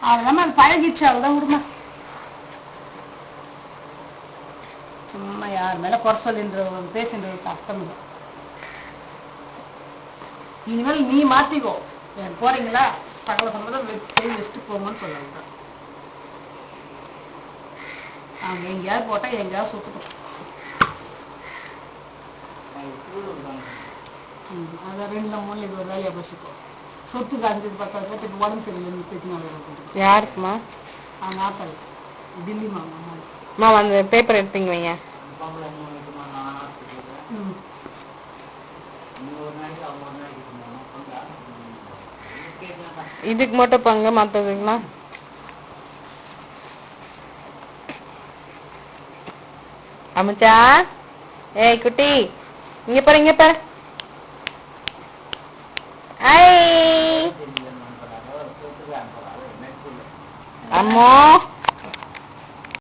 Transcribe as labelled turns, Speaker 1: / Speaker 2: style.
Speaker 1: அதெல்லாம் அது பழகிடுச்சு, அவ்வளோதான் விடுமா. சும்மா யார் மேல குறை சொல்லின்ற பேசுன்றதுக்கு அர்த்தம் இல்லை. இனிமேல் நீ மாத்திக்கோ, போறீங்களா சகல சம்பளம் செய்து வச்சுட்டு போங்கன்னு சொல்லுங்க. அவங்க எங்கேயாவது போட்டா எங்கேயாவது சுத்தட்டும். அதான் 2 மூணு இது ஒரு வேலையை பசிப்போம். சொத்துக்கு 5 10 பேருக்கு உடம்பு சரியில்லை பிரச்சனை.
Speaker 2: யாருக்குமா?
Speaker 1: அவங்க ஆத்தாள் டில்லி மாமா.
Speaker 2: அந்த பேப்பர் எடுத்தீங்க வைங்க. இதுக்கு மட்டும் பங்கு, மற்றதுக்குலாம் அமிச்சா. ஏய் குட்டி, இங்க பாரு இங்க பாரு. ஐ அம்மோ